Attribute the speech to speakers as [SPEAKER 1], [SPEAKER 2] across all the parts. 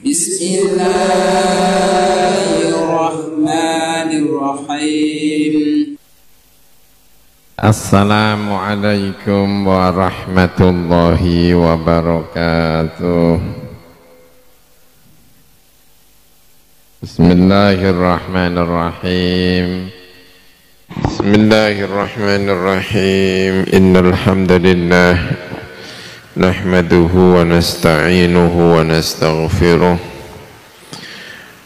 [SPEAKER 1] Bismillahirrahmanirrahim.
[SPEAKER 2] Assalamualaikum warahmatullahi wabarakatuh. Bismillahirrahmanirrahim. Bismillahirrahmanirrahim. Innal hamdalillah nahmaduhu wa nasta'inuhu wa nastaghfiruh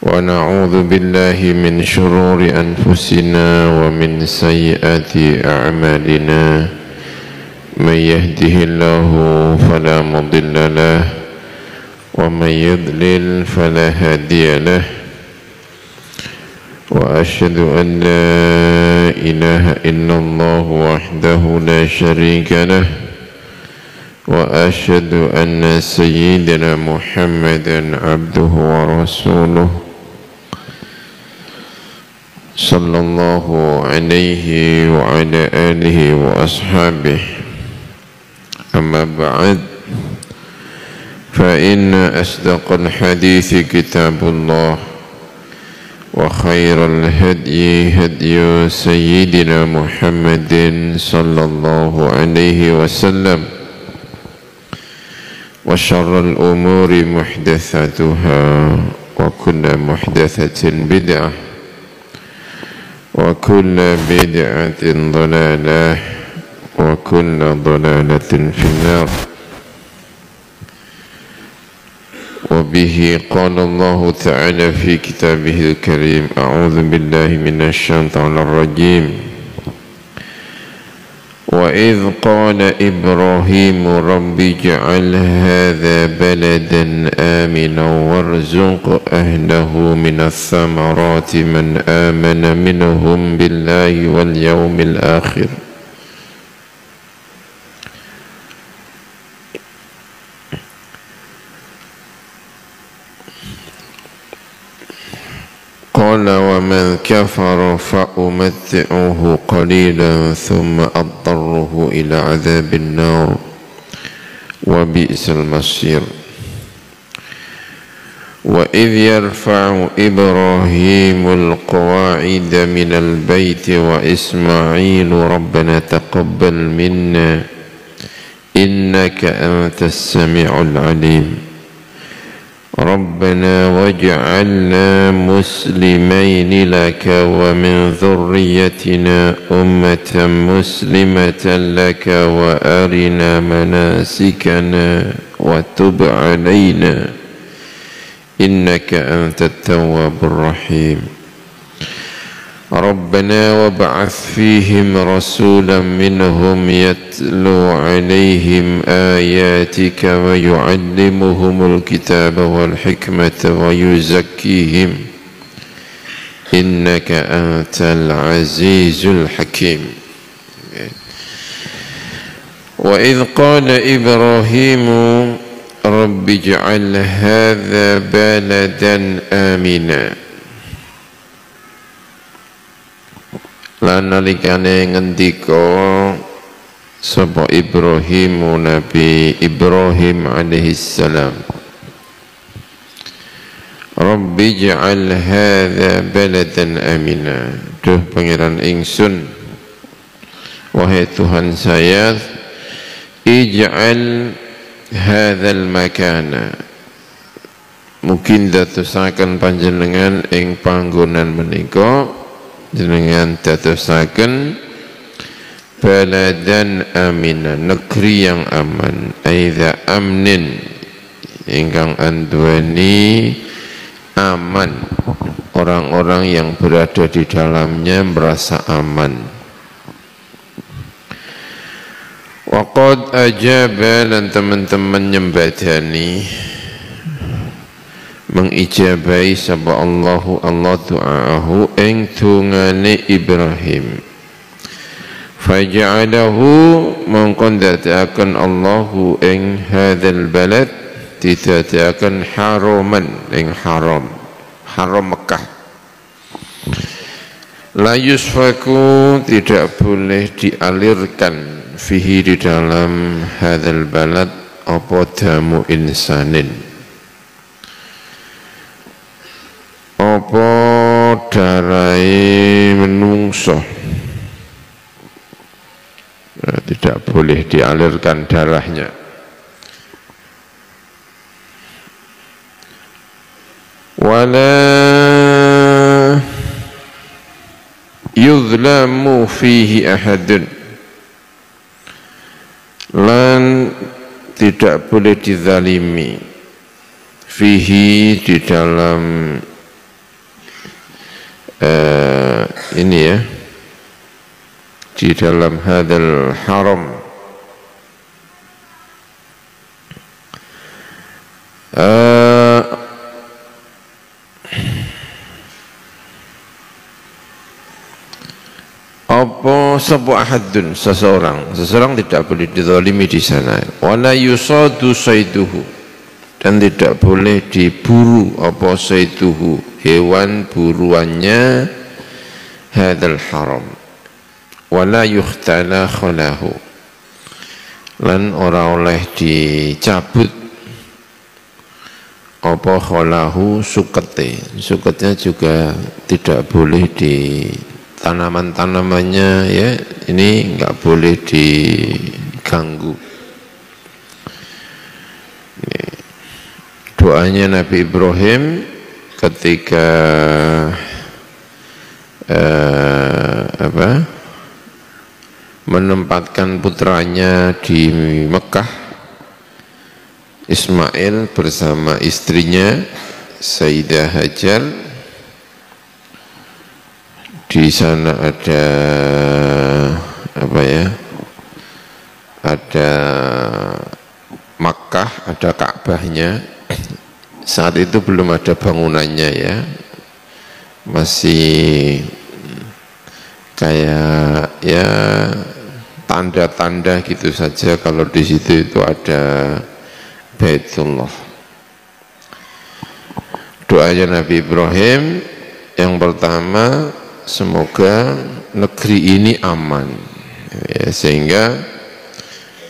[SPEAKER 2] wa na'udzu billahi min shururi anfusina wa min sayyiati a'malina. May yahdihillahu fala mudilla lahu wa may yudlil fala hadiya lahu. Wa asyhadu an la ilaha illallah wahdahu la syarika lahu wa asyhadu anna sayyidina Muhammadan abduhu wa rasuluh sallallahu alaihi wa ala alihi wa ashabihi. Amma ba'd, fa inna asdaqal hadithi kitabullah wa khairal hadyi hadyu sayyidina Muhammadin sallallahu alaihi wasallam wa syarrul umuri muhdatsatuha wa kullu muhdatsatin bid'ah wa kullu bid'atin dhalalah wa kullu dhalalatin finnar. وبه قال الله تعالى في كتابه الكريم أعوذ بالله من الشيطان الرجيم وإذ قال إبراهيم رب اجعل هذا بلدا آمنا وارزق أهله من الثمرات من آمن منهم بالله واليوم الآخر. قال ومن كفر فأمتعه قليلا ثم أضطره إلى عذاب النار وبئس المصير. وإذ يرفع إبراهيم القواعد من البيت وإسماعيل ربنا تقبل منا إنك أنت السميع العليم ربنا واجعلنا مسلمين لك ومن ذريتنا أمة مسلمة لك وأرنا مناسكنا وتب علينا إنك أنت التواب الرحيم ربنا وابعث فيهم رسولا منهم يتلو عليهم آياتك ويعلمهم الكتاب والحكمة ويزكيهم إنك أنت العزيز الحكيم. وإذ قال إبراهيم رب اجعل هذا بلدا آمنا. Lan nalikane ngendika sapa Ibrahim, Nabi Ibrahim alaihi salam, Rabbi ij'al hadza baladan amina. Duh pangeran ingsun, wahai Tuhan saya, ij'al hadzal makana, mungkin dadosaken panjenengan ing panggonan menika jenengan dadosaken baladan amina, negeri yang aman, aidha amnin ingkang anduweni aman, orang-orang yang berada di dalamnya merasa aman. Waqad ajaba, dan teman-teman nyembadani mengijabai sapa Allahu Allah du'aahu ing dungane Ibrahim. Faja'alahu mongkon dadiaken Allahu ing hadzal balad, didadiaken haraman ing haram Mekah. La yusfaku, tidak boleh dialirkan fihi di dalam hadzal balad apa damu insanin, apa darai menungso, tidak boleh dialirkan darahnya. Wala yuzlamu fihi ahadun, lan tidak boleh dizalimi fihi, di dalam ini ya, di dalam hadal haram, apa sebuah hadun, seseorang tidak boleh dizalimi di sana. Wala yusadu saiduhu, dan tidak boleh diburu apa saiduhu, hewan buruannya, hadal haram. Wala yukhtala khalahu, lan ora oleh dicabut apa khalahu, suketnya juga tidak boleh di tanaman-tanamannya ya, ini enggak boleh diganggu. Doanya Nabi Ibrahim ketika menempatkan putranya di Mekah, Ismail bersama istrinya Sayyidah Hajar. Di sana ada ada Makkah, ada Ka'bahnya. Saat itu belum ada bangunannya ya, masih kayak ya tanda-tanda gitu saja kalau di situ itu ada Baitullah. Doanya Nabi Ibrahim yang pertama, semoga negeri ini aman ya, sehingga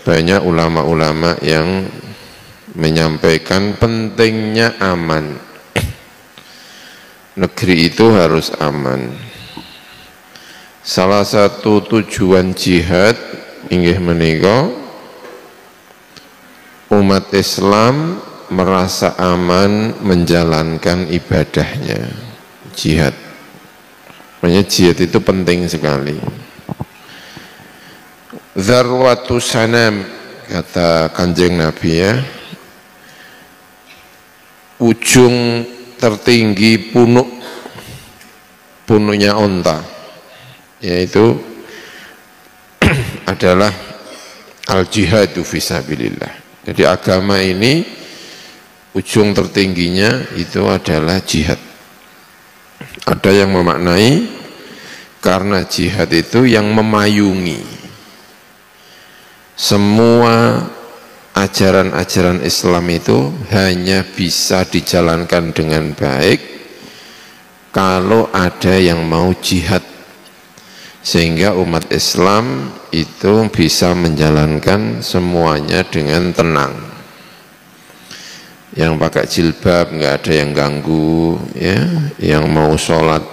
[SPEAKER 2] banyak ulama-ulama yang menyampaikan pentingnya aman. Negeri itu harus aman. Salah satu tujuan jihad inggih menika umat Islam merasa aman menjalankan ibadahnya. Jihad, makanya jihad itu penting sekali. Dzarwatu sanam, kata Kanjeng Nabi ya, ujung tertinggi punuknya onta, yaitu adalah al-jihadu fisabilillah. Jadi agama ini ujung tertingginya itu adalah jihad. Ada yang memaknai karena jihad itu yang memayungi semua ajaran-ajaran Islam itu hanya bisa dijalankan dengan baik kalau ada yang mau jihad, sehingga umat Islam itu bisa menjalankan semuanya dengan tenang. Yang pakai jilbab nggak ada yang ganggu ya, yang mau sholat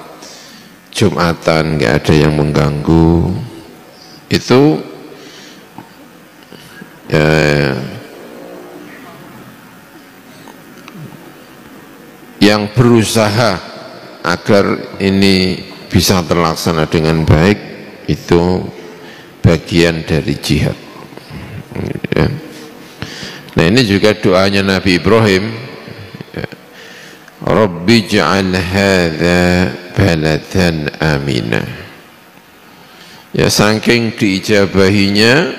[SPEAKER 2] Jumatan nggak ada yang mengganggu. Itu yang berusaha agar ini bisa terlaksana dengan baik, itu bagian dari jihad ya. Nah ini juga doanya Nabi Ibrahim ya, Rabbi ja'al hadha baladan amina ya, saking diijabahinya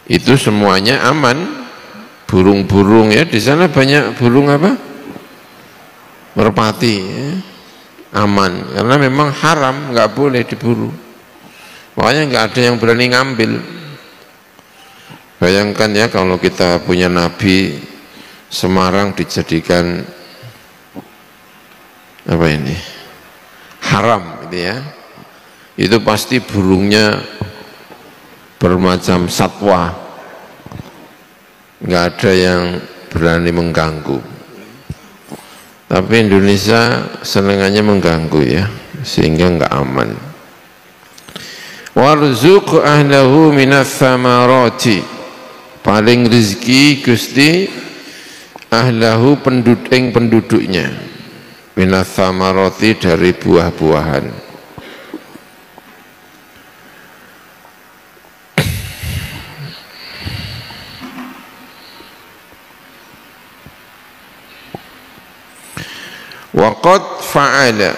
[SPEAKER 2] itu semuanya aman. Burung-burung ya, di sana banyak burung merpati ya, aman, karena memang haram, nggak boleh diburu, makanya nggak ada yang berani ngambil. Bayangkan ya kalau kita punya nabi, Semarang dijadikan haram gitu ya, itu pasti burungnya bermacam satwa, nggak ada yang berani mengganggu. Tapi Indonesia senengannya mengganggu ya, sehingga nggak aman. Warzuq ahlahu minas samarati, paling rezeki Gusti ahlahu penduduknya minas samarati, dari buah-buahan. Waqad fa'ala,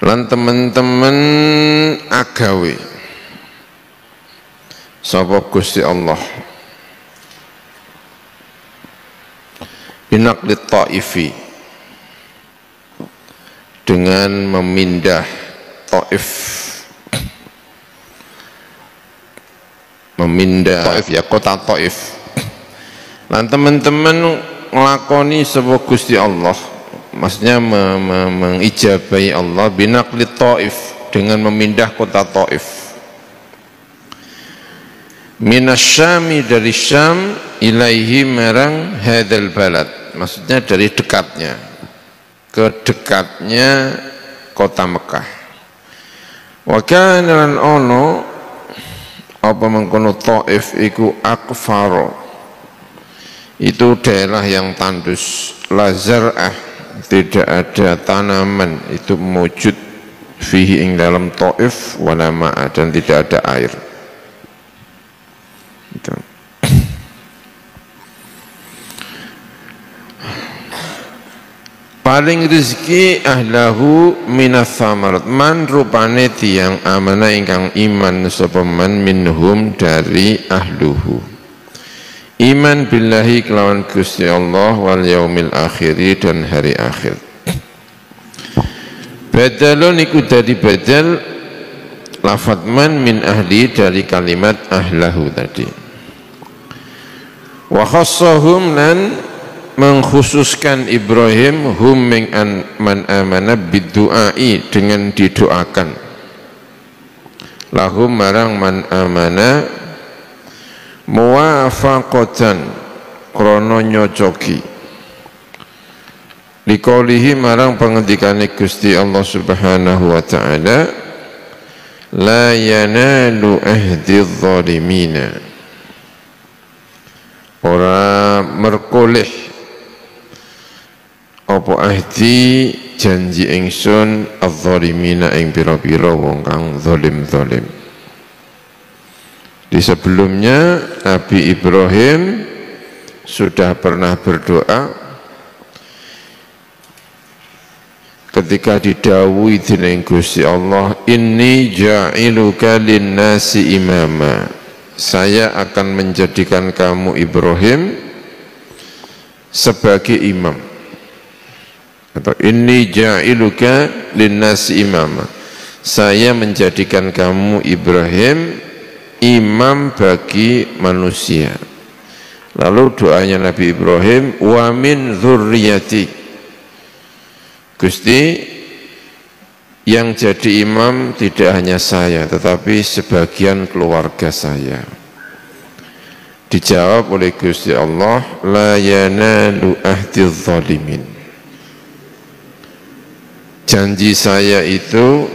[SPEAKER 2] lan teman-teman agawe sapa Gusti Allah binaqlit Taifi, dengan memindah Taif, Taif ya, kota Taif. Lan teman-teman ngelakoni sebuah Gusti Allah, maksudnya mengijabahi Allah binaqlit Taif, dengan memindah kota Taif, minasyami, dari Syam, ilaihi, marang hadzal balad, maksudnya dari dekatnya ke dekatnya kota Mekah. Wa kana lan ono apa mengkono Taif iku akfaro, itu daerah yang tandus, la zar'ah, tidak ada tanaman itu mewujud, fihi ing dalam Taif, wala ma'a, dan tidak ada air. Itu. Paling rezeki ahlahu minas samarat, man rupane tiyang amana ingkang iman sapa man minhum, dari ahluhu, iman billahi kelawan Gusti Allah, wal yaumil akhiri, dan hari akhir. Badalun iku dari badal lafadz man min ahli, dari kalimat ahlahu tadi. Wa khassahum, lan mengkhususkan Ibrahim hum min man amana bidduai, dengan didoakan, lahum marang man amana, muwafaqatan, krono nyocoki, liqaulihi, marang pengendikane Gusti Allah Subhanahu wa ta'ala, la yanalu ahdidz zalimina, ora merkoleh apa ahdi janji ingsun adz-zalimina, ing pira-pira wong kang zalim-zalim. Di sebelumnya Nabi Ibrahim sudah pernah berdoa ketika didhawuhi dening Gusti Allah, inni ja'iluka linnasi imama, saya akan menjadikan kamu Ibrahim sebagai imam, atau inni ja'iluka linnasi imama, saya menjadikan kamu Ibrahim imam bagi manusia. Lalu doanya Nabi Ibrahim, wa min dzurriyyati, Gusti, yang jadi imam tidak hanya saya tetapi sebagian keluarga saya. Dijawab oleh Gusti Allah, la yanalu ahdidz zalimin, janji saya itu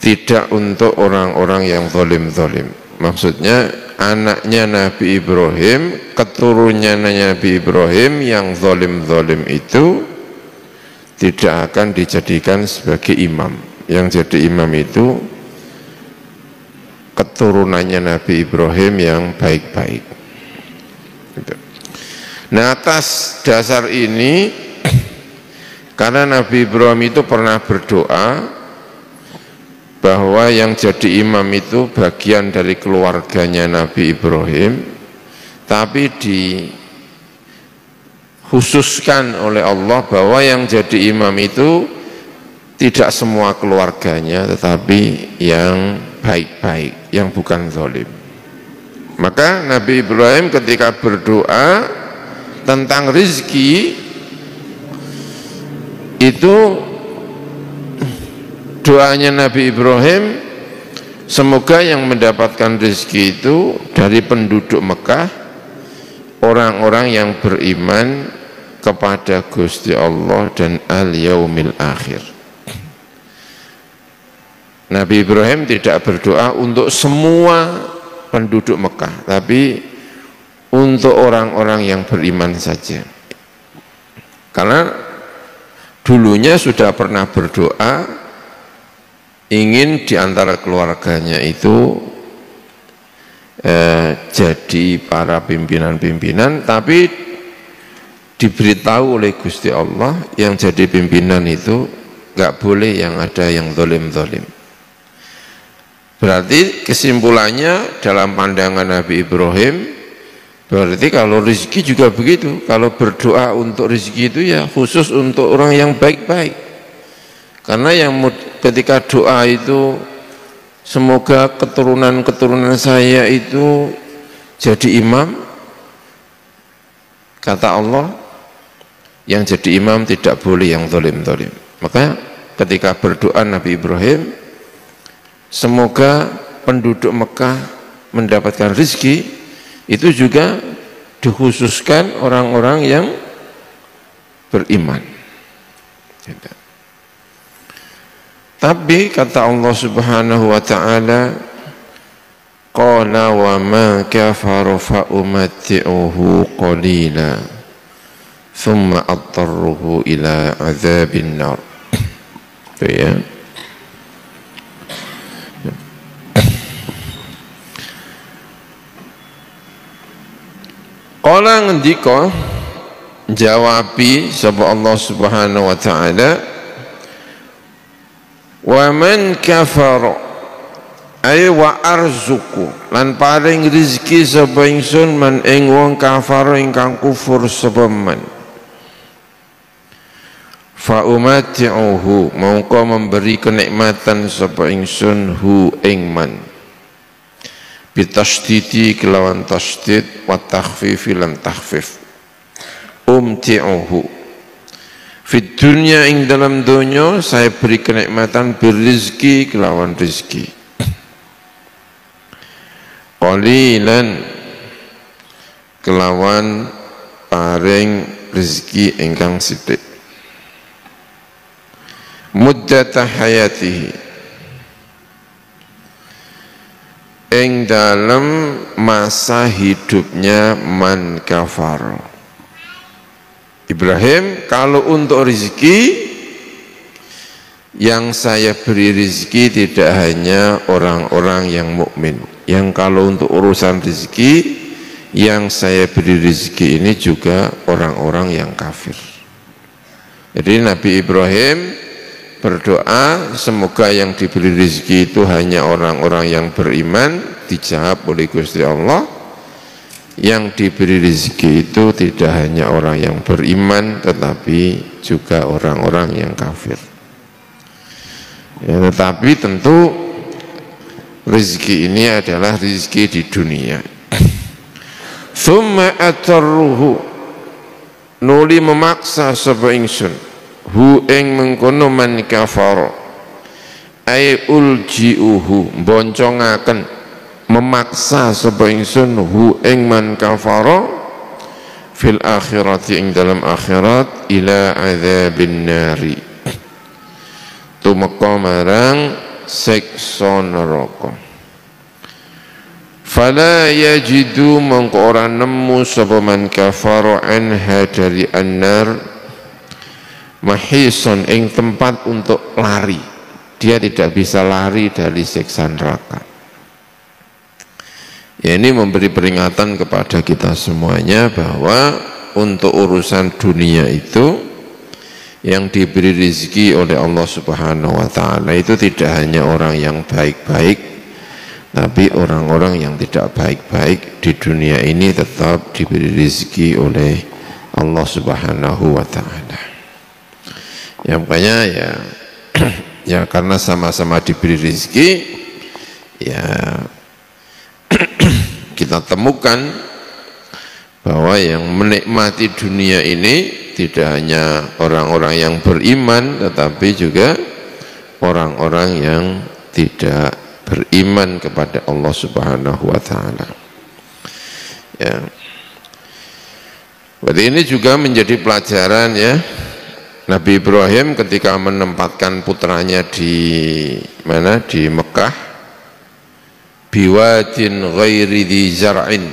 [SPEAKER 2] tidak untuk orang-orang yang zalim-zalim. Maksudnya anaknya Nabi Ibrahim, keturunannya Nabi Ibrahim yang zalim-zalim itu tidak akan dijadikan sebagai imam. Yang jadi imam itu keturunannya Nabi Ibrahim yang baik-baik. Nah, atas dasar ini, karena Nabi Ibrahim itu pernah berdoa bahwa yang jadi imam itu bagian dari keluarganya Nabi Ibrahim, tapi dikhususkan oleh Allah bahwa yang jadi imam itu tidak semua keluarganya, tetapi yang baik-baik, yang bukan zalim. Maka Nabi Ibrahim ketika berdoa tentang rezeki itu, doanya Nabi Ibrahim, semoga yang mendapatkan rezeki itu dari penduduk Mekah orang-orang yang beriman kepada Gusti Allah dan al-yaumil akhir. Nabi Ibrahim tidak berdoa untuk semua penduduk Mekah, tapi untuk orang-orang yang beriman saja. Karena dulunya sudah pernah berdoa ingin diantara keluarganya itu jadi para pimpinan-pimpinan, tapi diberitahu oleh Gusti Allah yang jadi pimpinan itu nggak boleh yang ada yang zalim-zalim. Berarti kesimpulannya dalam pandangan Nabi Ibrahim, berarti kalau rezeki juga begitu. Kalau berdoa untuk rezeki itu ya khusus untuk orang yang baik-baik. Karena yang ketika doa itu semoga keturunan-keturunan saya itu jadi imam, kata Allah, yang jadi imam tidak boleh yang zalim-zalim. Maka ketika berdoa Nabi Ibrahim, semoga penduduk Mekah mendapatkan rezeki, itu juga dikhususkan orang-orang yang beriman. Tapi kata Allah Subhanahu wa taala, qala wa ma kafara fa umatti'uhu qalila thumma adtarruhu ila azabin nar. Itu ya. Qala ngendika jawabi sapa Allah Subhanahu wa taala, wa man kafara ay wa arzuku lan paring rezeki sapa ingsun man ing wong kafara ingkang kufur sapa man, fa umati'uhu mongko memberi kenikmatan sapa ingsun hu ing man, bitasdidi kelawan tasdid wa takhfifi lan takhfif, umti'uhu fit dunya ing dalam dunya saya beri kenikmatan birizki kelawan rizki, qalilan kelawan paring rezeki ingkang sithik, muddata hayatihi ing dalam masa hidupnya man kafar. Ibrahim, kalau untuk rezeki yang saya beri rezeki tidak hanya orang-orang yang mukmin, yang kalau untuk urusan rezeki yang saya beri rezeki ini juga orang-orang yang kafir. Jadi Nabi Ibrahim berdoa semoga yang diberi rezeki itu hanya orang-orang yang beriman, dijawab oleh Gusti Allah. Yang diberi rezeki itu tidak hanya orang yang beriman, tetapi juga orang-orang yang kafir. Ya, tetapi tentu rezeki ini adalah rezeki di dunia. Tsumma atarruhu nuli memaksa sapa ingsun hu ing mengkono man kafara ay uljiuhu boncongaken, memaksa sapa ingsun hu ing man kafara fil akhirati ing dalam akhirat ila adzabin nari tumeka marang siksa neraka, fala yajidu mongko ora nemu sapa man kafara anha dari annar mahison ing tempat untuk lari, dia tidak bisa lari dari siksa neraka. Ya, ini memberi peringatan kepada kita semuanya bahwa untuk urusan dunia itu yang diberi rezeki oleh Allah Subhanahu wa taala itu tidak hanya orang yang baik-baik, tapi orang-orang yang tidak baik-baik di dunia ini tetap diberi rezeki oleh Allah Subhanahu wa taala. Ya makanya ya karena sama-sama diberi rezeki, ya kita temukan bahwa yang menikmati dunia ini tidak hanya orang-orang yang beriman, tetapi juga orang-orang yang tidak beriman kepada Allah Subhanahu wa taala. Ya. Berarti ini juga menjadi pelajaran ya. Nabi Ibrahim ketika menempatkan putranya di mana? Di Mekah, biwadin ghairi dzi zar'in,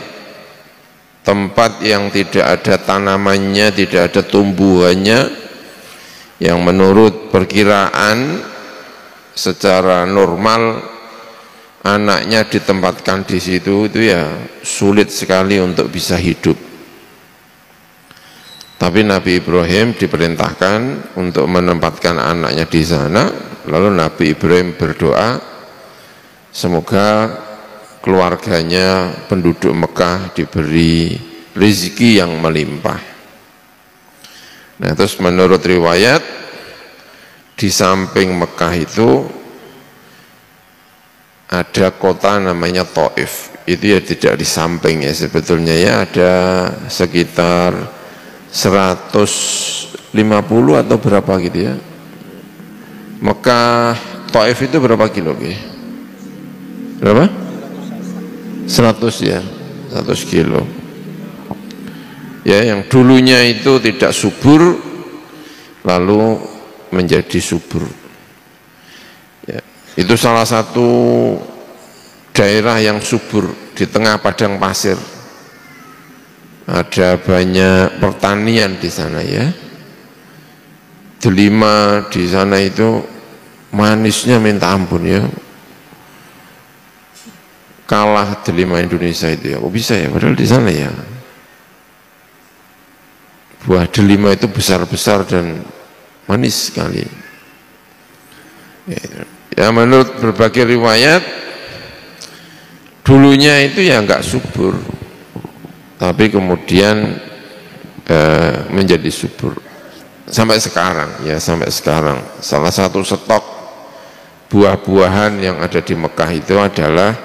[SPEAKER 2] tempat yang tidak ada tanamannya, tidak ada tumbuhannya, yang menurut perkiraan secara normal anaknya ditempatkan di situ itu ya sulit sekali untuk bisa hidup. Tapi Nabi Ibrahim diperintahkan untuk menempatkan anaknya di sana. Lalu Nabi Ibrahim berdoa, semoga keluarganya penduduk Mekah diberi rezeki yang melimpah. Nah, terus menurut riwayat di samping Mekah itu ada kota namanya Taif. Itu ya tidak di samping ya, sebetulnya ya ada sekitar 150 atau berapa gitu ya. Mekah Taif itu berapa kilo? Berapa? 100 ya, 100 kilo. Ya, yang dulunya itu tidak subur, lalu menjadi subur. Ya, itu salah satu daerah yang subur di tengah padang pasir. Ada banyak pertanian di sana ya. Delima di sana itu manisnya minta ampun ya. Kalah delima Indonesia itu ya. Kok bisa ya? Padahal di sana ya. Buah delima itu besar-besar dan manis sekali. Ya, menurut berbagai riwayat dulunya itu ya enggak subur, tapi kemudian menjadi subur sampai sekarang ya, sampai sekarang. Salah satu stok buah-buahan yang ada di Mekah itu adalah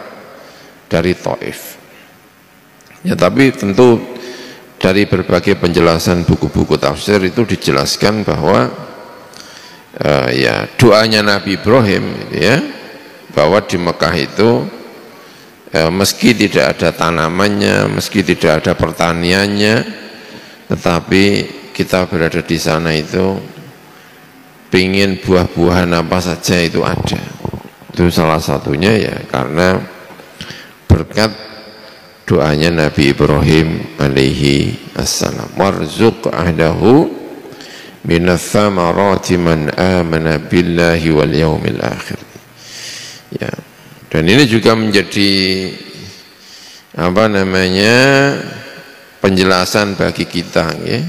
[SPEAKER 2] dari Taif. Ya, tapi tentu dari berbagai penjelasan buku-buku tafsir itu dijelaskan bahwa ya doanya Nabi Ibrahim ya, bahwa di Mekah itu meski tidak ada tanamannya, meski tidak ada pertaniannya, tetapi kita berada di sana itu pingin buah-buahan apa saja itu ada. Itu salah satunya ya karena berkat doanya Nabi Ibrahim alaihi assalam, warzuq ahlahu minas thamarati man amana billahi wal yaumil akhir. Ya. Dan ini juga menjadi penjelasan bagi kita ya.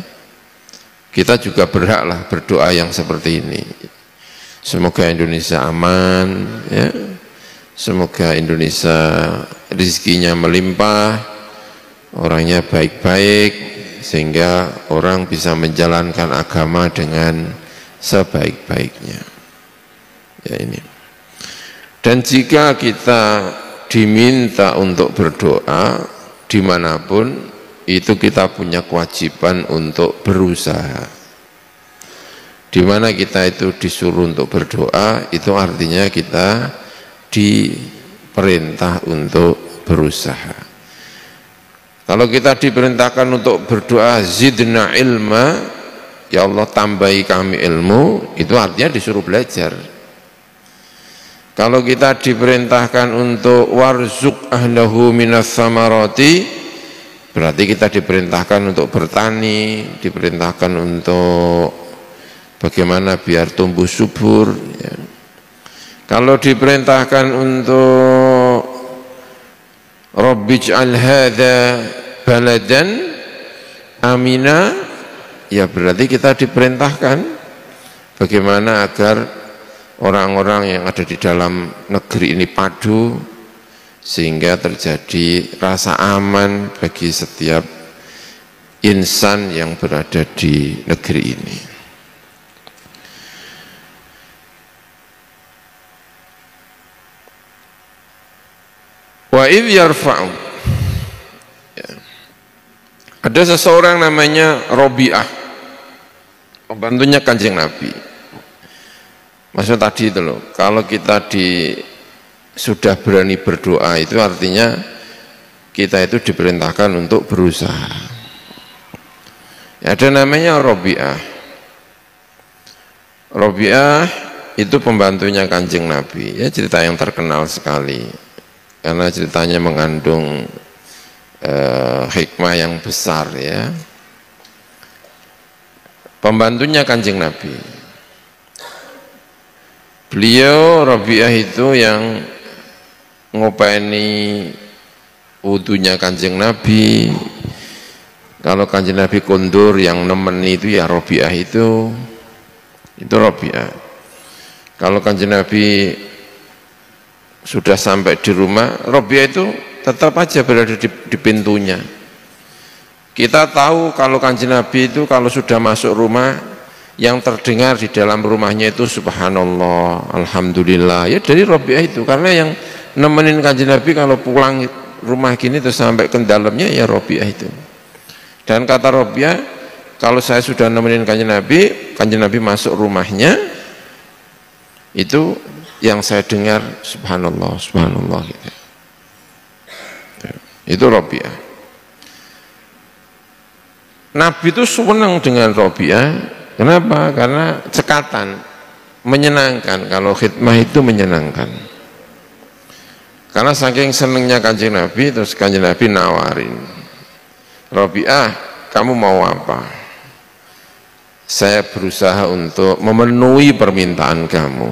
[SPEAKER 2] Kita juga berhaklah berdoa yang seperti ini. Semoga Indonesia aman ya. Semoga Indonesia rezekinya melimpah, orangnya baik-baik sehingga orang bisa menjalankan agama dengan sebaik-baiknya. Ya ini. Dan jika kita diminta untuk berdoa dimanapun, itu kita punya kewajiban untuk berusaha. Di mana kita itu disuruh untuk berdoa, itu artinya kita diperintah untuk berusaha. Kalau kita diperintahkan untuk berdoa zidna ilma, ya Allah tambahi kami ilmu, itu artinya disuruh belajar. Kalau kita diperintahkan untuk warzuq ahlahu minas samarati, berarti kita diperintahkan untuk bertani, diperintahkan untuk bagaimana biar tumbuh subur ya. Kalau diperintahkan untuk Rabbij'al hadza baladan amina, ya berarti kita diperintahkan bagaimana agar orang-orang yang ada di dalam negeri ini padu sehingga terjadi rasa aman bagi setiap insan yang berada di negeri ini. Wa idh yarfa'u, ya. Ada seseorang namanya Robi'ah, pembantunya Kanjeng Nabi. Maksud tadi itu loh, kalau kita sudah berani berdoa itu artinya kita itu diperintahkan untuk berusaha. Ada namanya Rabi'ah. Rabi'ah itu pembantunya Kanjeng Nabi. Ya, cerita yang terkenal sekali. Karena ceritanya mengandung hikmah yang besar ya. Pembantunya Kanjeng Nabi. Beliau Rabi'ah itu yang ngopeni wudunya Kanjeng Nabi. Kalau Kanjeng Nabi kondur yang nemeni itu ya Rabi'ah itu Rabi'ah. Kalau Kanjeng Nabi sudah sampai di rumah, Rabi'ah itu tetap aja berada di pintunya. Kita tahu kalau Kanjeng Nabi itu kalau sudah masuk rumah, yang terdengar di dalam rumahnya itu subhanallah, alhamdulillah. Ya dari Rabi'ah itu, karena yang nemenin Kanjeng Nabi kalau pulang rumah gini terus sampai ke dalamnya ya Rabi'ah itu. Dan kata Rabi'ah, kalau saya sudah nemenin Kanjeng Nabi masuk rumahnya, itu yang saya dengar subhanallah, subhanallah gitu. Itu Rabi'ah. Nabi itu senang dengan Rabi'ah. Kenapa? Karena cekatan, menyenangkan. Kalau khidmah itu menyenangkan. Karena saking senangnya Kanjeng Nabi, terus Kanjeng Nabi nawarin, Rabi'ah, kamu mau apa? Saya berusaha untuk memenuhi permintaan kamu.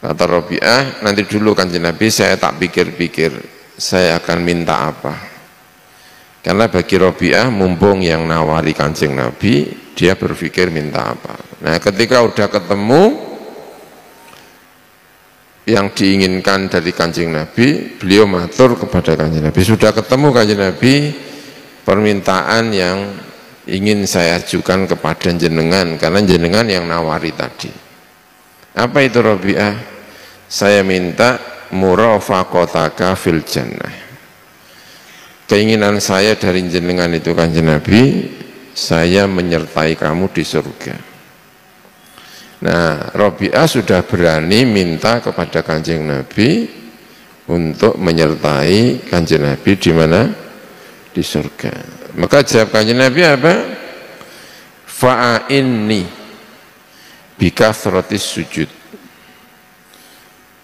[SPEAKER 2] Kata Rabi'ah, nanti dulu Kanjeng Nabi saya tak pikir-pikir, saya akan minta apa. Karena bagi Rabi'ah, mumpung yang nawari Kanjeng Nabi, dia berpikir minta apa. Nah ketika udah ketemu yang diinginkan dari Kanjeng Nabi, beliau matur kepada Kanjeng Nabi, sudah ketemu Kanjeng Nabi, permintaan yang ingin saya ajukan kepada jenengan, karena jenengan yang nawari tadi. Apa itu Rabi'ah? Saya minta murafaqataka fil jannah. Keinginan saya dari jenengan itu Kanjeng Nabi, saya menyertai kamu di surga. Nah, Rabi'ah sudah berani minta kepada Kanjeng Nabi untuk menyertai Kanjeng Nabi di mana? Di surga. Maka jawab Kanjeng Nabi apa? Fa'inni bikasratis sujud.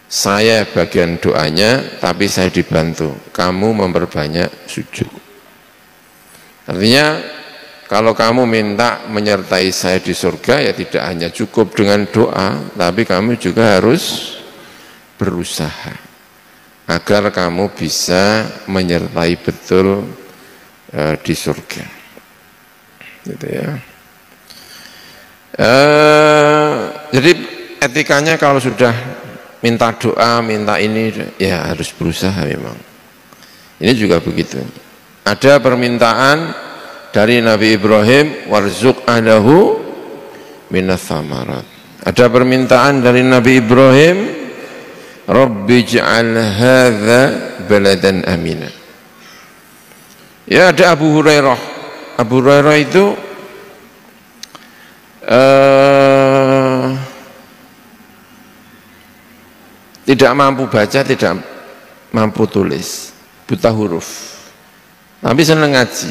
[SPEAKER 2] Saya bagian doanya, tapi saya dibantu. Kamu memperbanyak sujud. Artinya, kalau kamu minta menyertai saya di surga, ya tidak hanya cukup dengan doa, tapi kamu juga harus berusaha agar kamu bisa menyertai betul di surga. Gitu ya. Jadi etikanya kalau sudah minta doa, minta ini, ya harus berusaha memang. Ini juga begitu. Ada permintaan dari Nabi Ibrahim, warzuq ahlahu minas samarat. Ada permintaan dari Nabi Ibrahim, Rabbi ij'al hadza baladan amina. Ya ada Abu Hurairah. Abu Hurairah itu tidak mampu baca, tidak mampu tulis, buta huruf, tapi senang ngaji.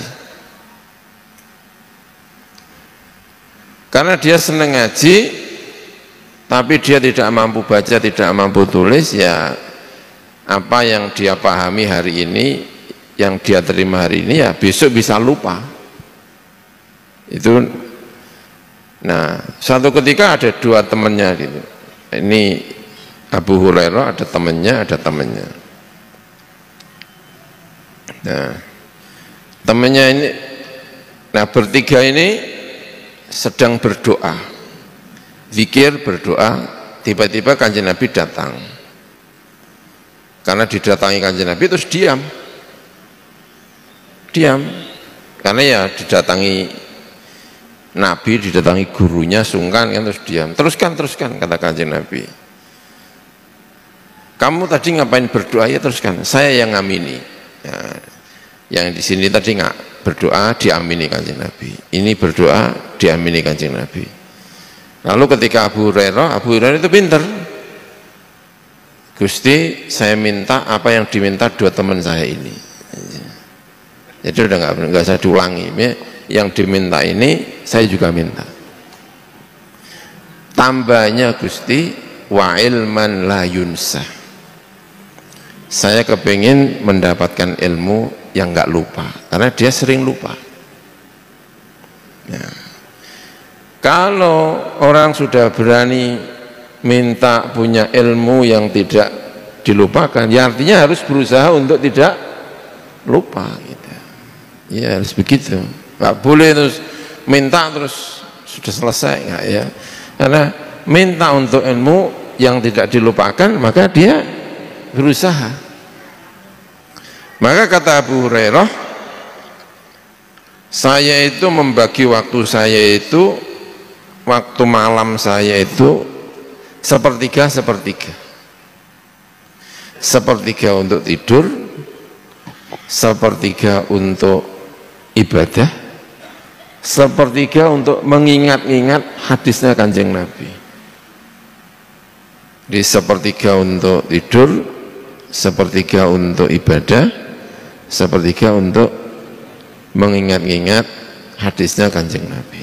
[SPEAKER 2] Karena dia senang ngaji, tapi dia tidak mampu baca, tidak mampu tulis, ya apa yang dia pahami hari ini, yang dia terima hari ini, ya besok bisa lupa. Itu. Nah, suatu ketika ada dua temannya gitu. Ini Abu Hurairah ada temannya, Nah, temannya ini, nah bertiga ini sedang berdoa, zikir berdoa, tiba-tiba Kanjeng Nabi datang. Karena didatangi Kanjeng Nabi terus diam, karena ya didatangi Nabi, didatangi gurunya, sungkan kan, terus diam. Teruskan kata Kanjeng Nabi. Kamu tadi ngapain berdoa? Ya teruskan. Saya yang ngamini. Ya, yang di sini tadi nggak berdoa diamini Kanjeng Nabi. Ini berdoa diamini Kanjeng Nabi. Lalu ketika Abu Hurairah itu pinter. Gusti, saya minta apa yang diminta dua teman saya ini. Jadi udah nggak usah diulangi. Yang diminta ini saya juga minta. Tambahnya Gusti, wa ilman la yunsa. Saya kepingin mendapatkan ilmu yang nggak lupa, karena dia sering lupa. Ya. Kalau orang sudah berani minta punya ilmu yang tidak dilupakan, ya artinya harus berusaha untuk tidak lupa gitu. Ya harus begitu, nggak boleh terus minta terus sudah selesai, nggak ya. Karena minta untuk ilmu yang tidak dilupakan, maka dia berusaha. Maka kata Abu Hurairah, saya itu membagi waktu saya itu, waktu malam saya itu sepertiga untuk tidur, sepertiga untuk ibadah, sepertiga untuk mengingat-ingat hadisnya Kanjeng Nabi. Di sepertiga untuk tidur, sepertiga untuk ibadah, sepertiga untuk mengingat-ingat hadisnya Kanjeng Nabi.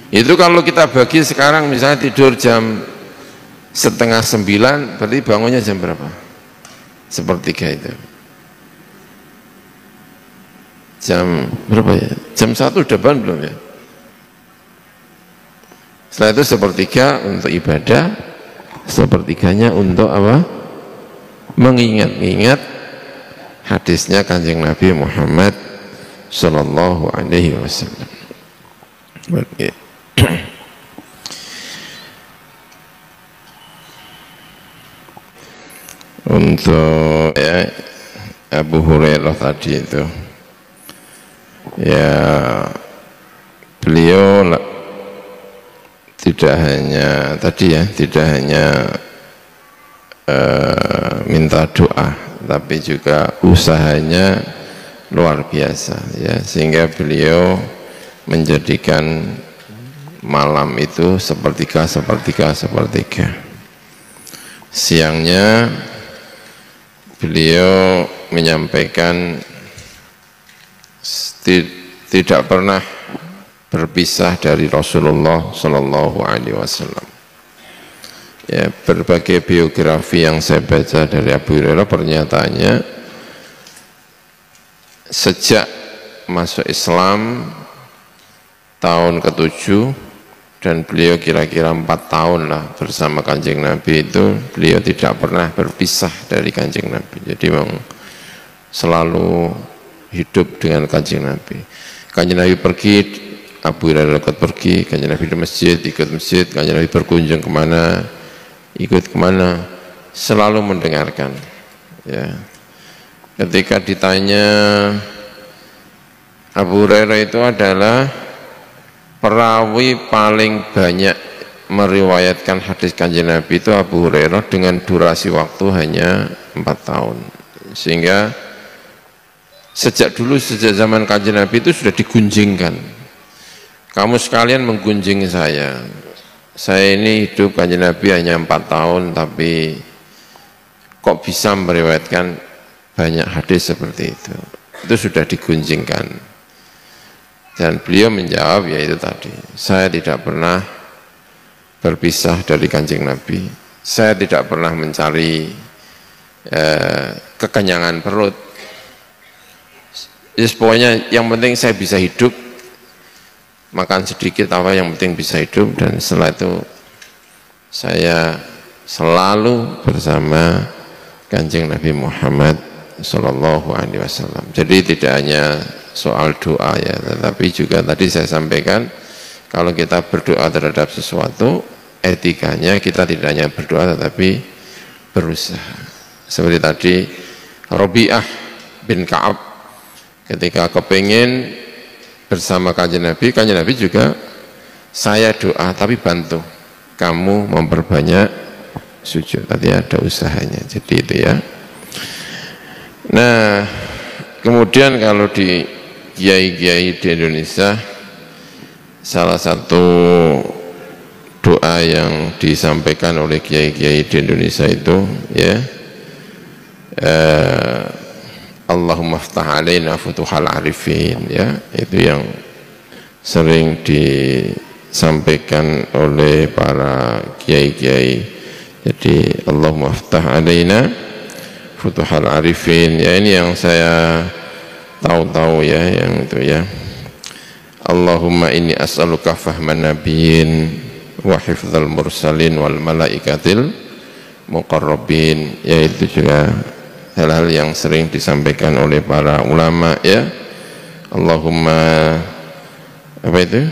[SPEAKER 2] Itu kalau kita bagi sekarang, misalnya tidur jam 8:30, berarti bangunnya jam berapa? Sepertiga itu. Jam berapa ya? Jam 1 udah bangun belum ya? Setelah itu sepertiga untuk ibadah, sepertiganya untuk apa? Mengingat-ingat hadisnya Kanjeng Nabi Muhammad sallallahu alaihi wasallam. Untuk ya, Abu Hurairah tadi itu, ya beliau tidak hanya minta doa, tapi juga usahanya luar biasa ya, sehingga beliau menjadikan malam itu sepertiga. Siangnya beliau menyampaikan tidak pernah berpisah dari Rasulullah Shallallahu Alaihi Wasallam. Ya, berbagai biografi yang saya baca dari Abu Hurairah, pernyataannya sejak masuk Islam tahun ke-7, dan beliau kira-kira 4 tahun lah bersama Kanjeng Nabi, itu beliau tidak pernah berpisah dari Kanjeng Nabi. Jadi memang selalu hidup dengan Kanjeng Nabi. Kanjeng Nabi pergi, Abu Hurairah ikut pergi. Kanjeng Nabi di masjid, ikut masjid. Kanjeng Nabi berkunjung kemana, ikut kemana, selalu mendengarkan ya. Ketika ditanya, Abu Hurairah itu adalah perawi paling banyak meriwayatkan hadis Kanjeng Nabi, itu Abu Hurairah, dengan durasi waktu hanya 4 tahun. Sehingga sejak zaman Kanjeng Nabi itu sudah digunjingkan, kamu sekalian menggunjing saya ini hidup Kanjeng Nabi hanya 4 tahun, tapi kok bisa meriwayatkan banyak hadis seperti itu. Itu sudah digunjingkan. Dan beliau menjawab, yaitu tadi, saya tidak pernah berpisah dari Kanjeng Nabi, saya tidak pernah mencari kekenyangan perut. Just pokoknya yang penting saya bisa hidup, makan sedikit apa, yang penting bisa hidup. Dan setelah itu saya selalu bersama Kanjeng Nabi Muhammad Sallallahu Alaihi Wasallam. Jadi tidak hanya soal doa ya, tetapi juga tadi saya sampaikan, kalau kita berdoa terhadap sesuatu, etikanya kita tidak hanya berdoa tetapi berusaha. Seperti tadi Rabi'ah bin Ka'ab ketika kepingin bersama Kanjeng Nabi juga, saya doa tapi bantu kamu memperbanyak sujud. Tadi ada usahanya, jadi itu ya. Nah, kemudian kalau di kiai-kiai di Indonesia, salah satu doa yang disampaikan oleh kiai-kiai di Indonesia itu ya, Allahumma ftah alaina futuhal arifin, ya, itu yang sering disampaikan oleh para kiai-kiai. Jadi Allahumma ftah alaina futuhal arifin, ya, ini yang saya tahu-tahu, ya, yang itu, ya. Allahumma inni as'aluka fahman nabiyyin wa hifdzal mursalin wal malaikatil muqarrabin, yaitu juga hal-hal yang sering disampaikan oleh para ulama, ya. Allahumma apa itu?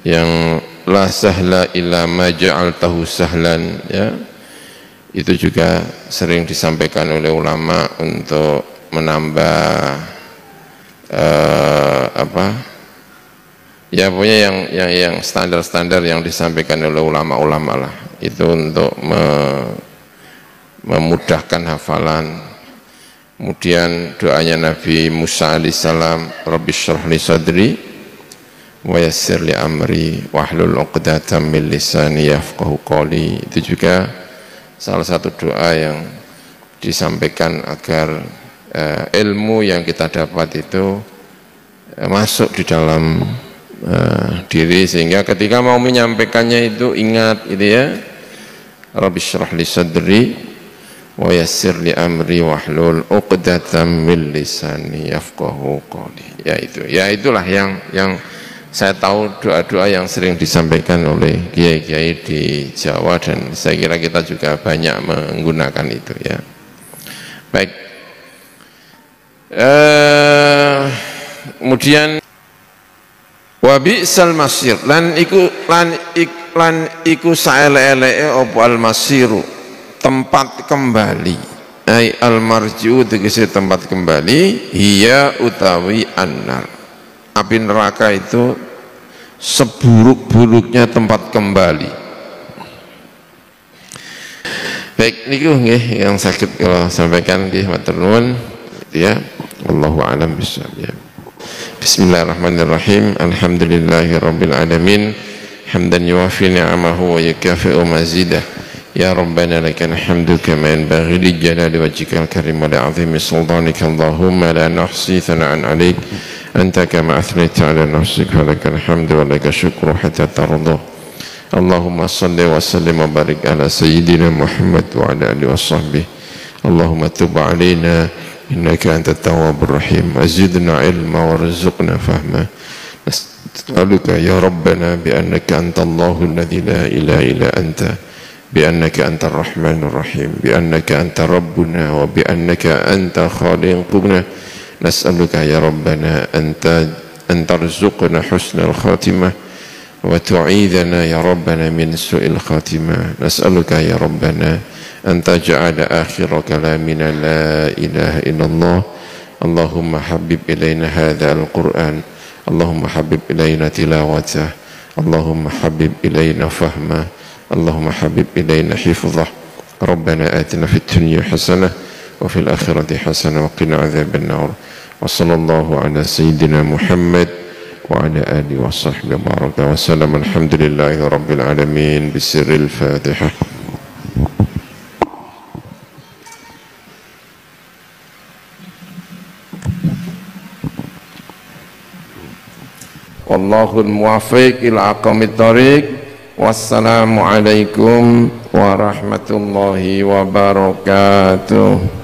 [SPEAKER 2] Yang la sahla illa ma ja'altahu sahlan, ya. Itu juga sering disampaikan oleh ulama untuk menambah ya, pokoknya yang standar-standar yang disampaikan oleh ulama-ulama lah, itu untuk memudahkan hafalan. Kemudian doanya Nabi Musa alaihissalam, Rabbi shrah li sadri wa yassir li amri wahlul 'uqdatam min lisani yafqahu qawli, itu juga salah satu doa yang disampaikan agar ilmu yang kita dapat itu masuk di dalam diri, sehingga ketika mau menyampaikannya itu ingat, gitu, ya. Rabbi shrah li sadri wa yassir li amri wahlul 'uqdatam min lisani yafqahu qawli, ya, itulah yang saya tahu, doa-doa yang sering disampaikan oleh kiai-kiai di Jawa, dan saya kira kita juga banyak menggunakan itu, ya. Baik, kemudian wa bi'sal masir, lan iku saele-eleke apa al masiru, tempat kembali, ai al marji'u tegese tempat kembali, hiya utawi annar, api neraka itu seburuk-buruknya tempat kembali. Baik, niku nggih yang sakit kalau sampaikan nggih, matur nuwun, ya. Wallahu a'lam bishawab, ya. Bismillahirrahmanirrahim. Alhamdulillahi rabbil alamin, hamdan yuwafi ni'amahu wa yukafi'u mazidah. Ya Rabbana lakal hamdu kama yanbaghi li jalali wajhikal karim wa li 'azimi sultanika, Allahumma la nahsi thana'an 'alaik anta kama athnayta 'ala nafsika, lakal hamdu wa lakal syukru hatta tarda. Allahumma salli wa sallim wa barik ala sayyidina Muhammad wa ala alihi wa sahbihi. Allahumma tub 'alaina innaka antat tawwabur rahim, azidna ilma warzuqna fahma. Nas'aluka ya Rabbana bi annaka antallahu alladhi la ilaha illa anta, bi annaka antar rahmanur rahim, bi annaka anta rabbuna wa bi annaka anta khaliquna. Nas'aluka ya Rabbana an tarzuqna husnal khatimah wa tu'idhana ya Rabbana min su'il khatimah. Nas'aluka ya Rabbana أن تجعل آخر كلامنا لا إله إلا الله. اللهم حبب إلينا هذا القرآن، اللهم حبب إلينا تلاوته، اللهم حبب إلينا فهمه، اللهم حبب إلينا حفظه. ربنا آتنا في الدنيا حسنة وفي الآخرة حسنة وقنا عذاب النار. وصلى الله على سيدنا محمد وعلى آله وصحبه وبارك وسلم. الحمد لله رب العالمين بسر الفاتحة. Wallahul muwaffiq ila aqwamit thoriq. Wassalamu alaikum warahmatullahi wabarakatuh.